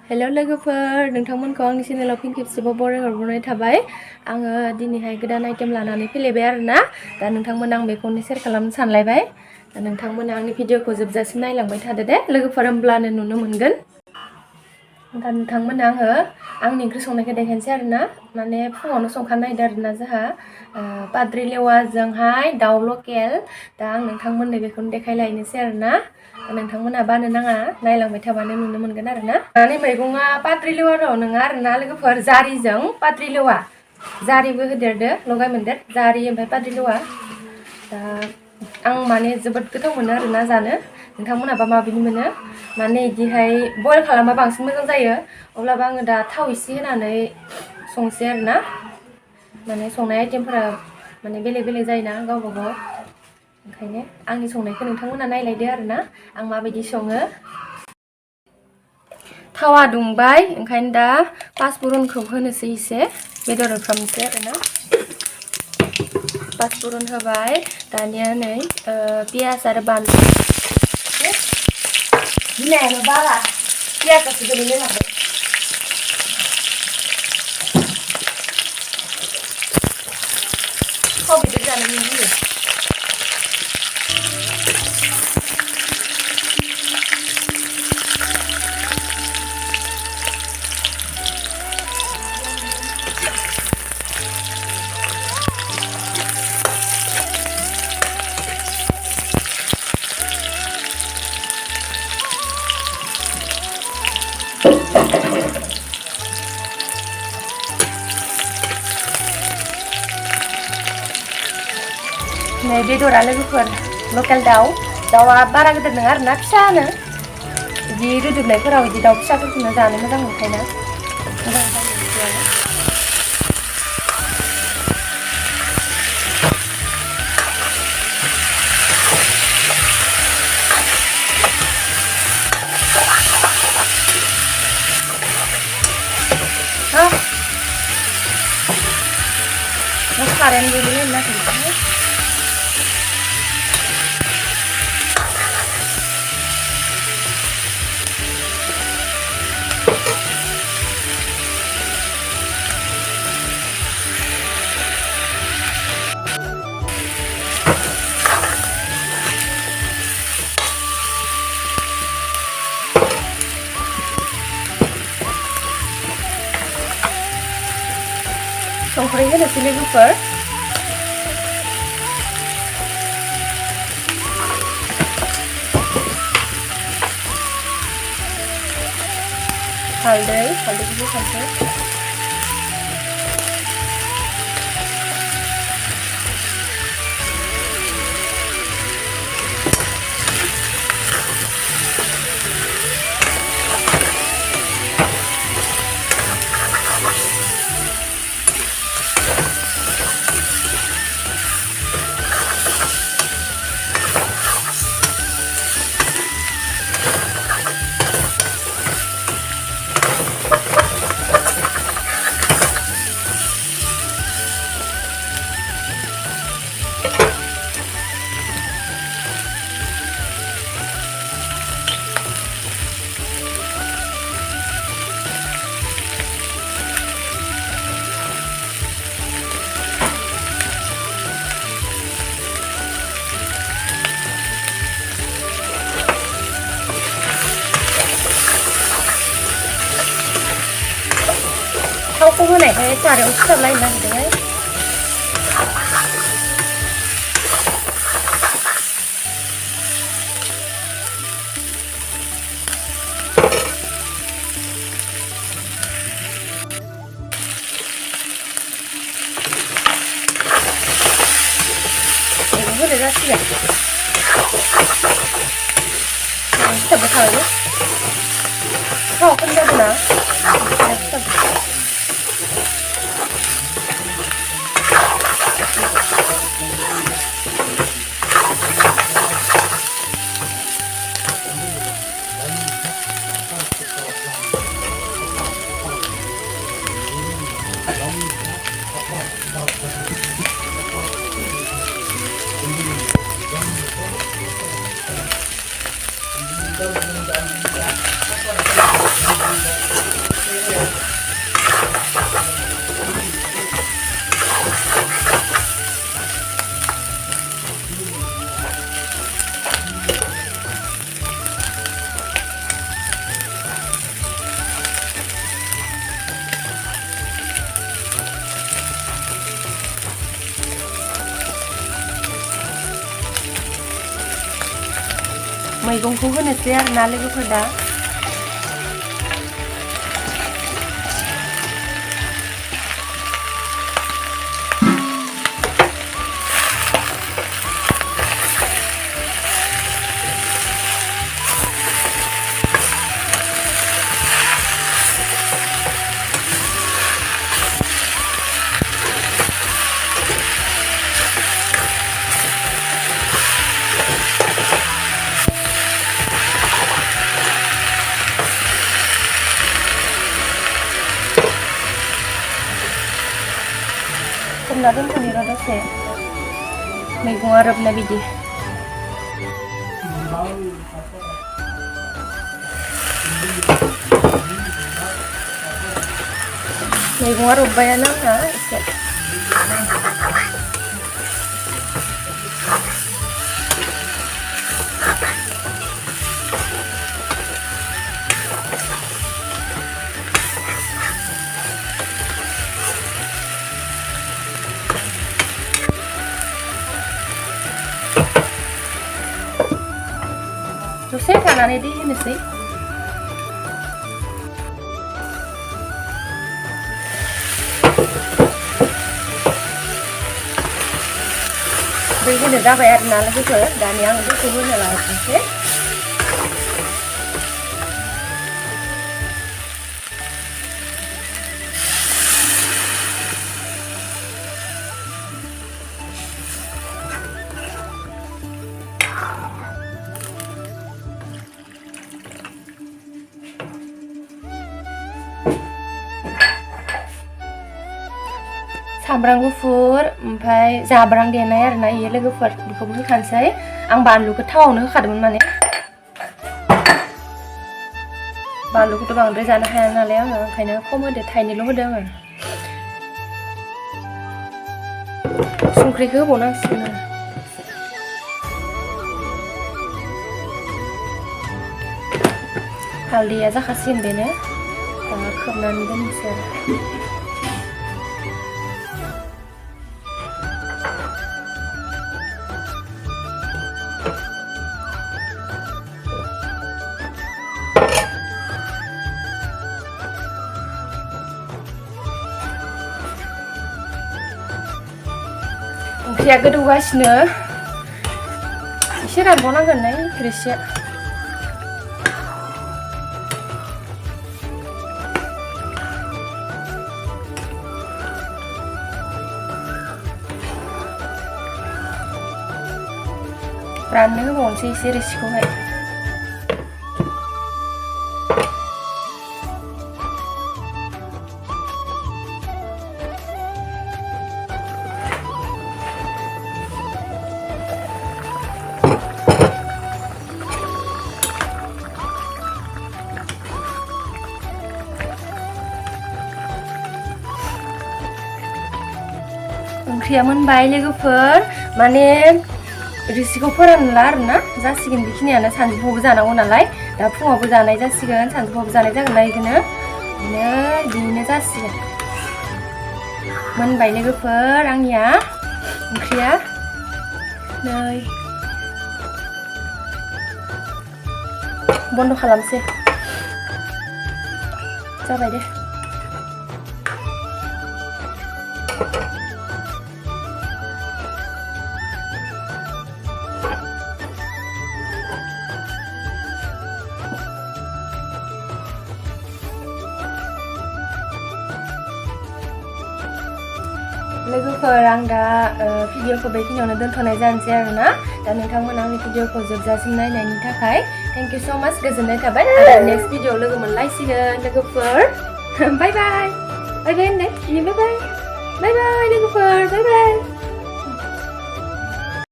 हेल' लोगोफोर नोंथांमोनखौ आंनि चेनेलाव फिन खेबसेबाव बरायहरनाय थाबाय आङो दिनैहाय गोदान आइटेम लानानै फैलायबाय आरोना दा नोंथांमोन आं बेखौनो शेयार खालामनो सानलायबाय दा नोंथांमोना आंनि भिडिअखौ जोबजासिम नायलांबाय थादो दे लोगोफोर होमब्लानो नुनो मोनगोन दा नोंथांमोना आङो आंनि ओंख्रि संनायखौ देखायनोसै आरोना माने फुङावनो संखानो नागिरदों आरोना जोंहा पाद्रि लेवाजोंहाय दाउ लकेल दा आं नोंथांमोननो बेखौनो देखायलायनोसै आरोना नोंथांमोना बानो नाङा नायलांबाय थाबानो नुनो मोनगोन आरोना नै मैगङा पाद्रि लेवाल' नङा आरोना लोगोफोर जारिजों पाद्रि लेवा जारिबो होदेरदो लगाय मोनदेर जारि ओमफ्राय पाद्रि लेवा दा आं माने जोबोद गोथाव मोनो आरोना जानो नोंथांमोनाबा माबायदि मोनो माने इदिहाय बयल खालामबा बांसिन मोजां जायो अब्लाबो आङो दा थाव एसे होनानै संसै आरोना माने संनाय आइटेमफोरा माने बेलेग बेलेग जायोना गावबा गाव ओंखायनो आंनि संनायखौ नोंथांमोना नायलायदो आरोना आं माबायदि सङो थावा दुंबाय ओंखायनो दा पासफुरनखौ होनोसै एसे बेदर एवफ्रामनोसै आरोना पासफुरन होबाय दानिया नै पियाज आरो बानलु बिलायानो बारा पियाजासो गोलैलाय लांबाय थाव गिदिर जानायनि होयो नै बेदरा लोगोफोर लकेल दाउआ बारा गिदिर नङा आरोना फिसानो बिदि रुदुबनायफोराव बिदि दाउ फिसाफोरखौनो जानो मोजां मोनखायोना मोजां जायो कारेन्ट गोलैनो नागिरदों संख्रि होनोसै लोगोफोर हालदैखौबो होखानोसै थावखौ होनायखाय सारायाव सिथाबलायनो नागिरदोंहाय होनो जासिगोन सिथाबबाय थाबाय थावा खम जादों ना मैगंखौ होनोसै आरोना लोगोफोर दा खोबना दोनथ'नि र' दसे मैगङा रबनाय बिदि मैगङा रबबायानो आंना एसे दसे थानानै दै होनोसै दै होनो जाबाय आरोना लोगोफोर दानिया आं दैखौ होनो लानोसै सामब्राम गुफुर ओमफ्राय जाब्रां देनाय आरोना इयो लोगोफोर बेखौबो होखानोसै आं बानलुखौ थावावनो होखादोंमोन माने बानलुखौथ' बांद्राय जानो हाया नालाय आङो ओंखायनो खम होदो थाइनैल' होदो आङो संख्रिखौ होबावनांसिगोन आरो हालदैया जाखासिगोन बेनो दा खोबनानै दोननोसै आरो ओंख्रिया गोदौगासिनो एसे रानबावनांगोन नै रोसिया राननो होबावनोसै एसे रोसिखौहाय ओंख्रिया मोनबाय लोगोफोर माने रोसिखौ फोरानला आरोना जासिगोन बेखिनियानो सानजौफुआवबो जानांगौ नालाय दा फुङावबो जानाय जासिगोन सानजौफुआवबो जानाय जागोन ना बेखौनो बिदिनो जासिगोन मोनबाय लोगोफोर आंनिया ओंख्रिया नै बन्द खालामसै जाबाय दे लोगोफोर आं दा भिडिअखौ बेखिनियावनो दोनथ'नाय जानोसै आरोना दा नोंथांमोना आंनि भिडिअखौ जोबजासिम नायनायनि थाखाय थेंक इउ स' माच गोजोननाय थाबाय आरो नेक्स्ट भिडिअ लोगो मोनलायसिगोन लोगोफोर बाय बाय बाय बाय होनदे बाय बाय बाय बाय लोगोफोर बाय बाय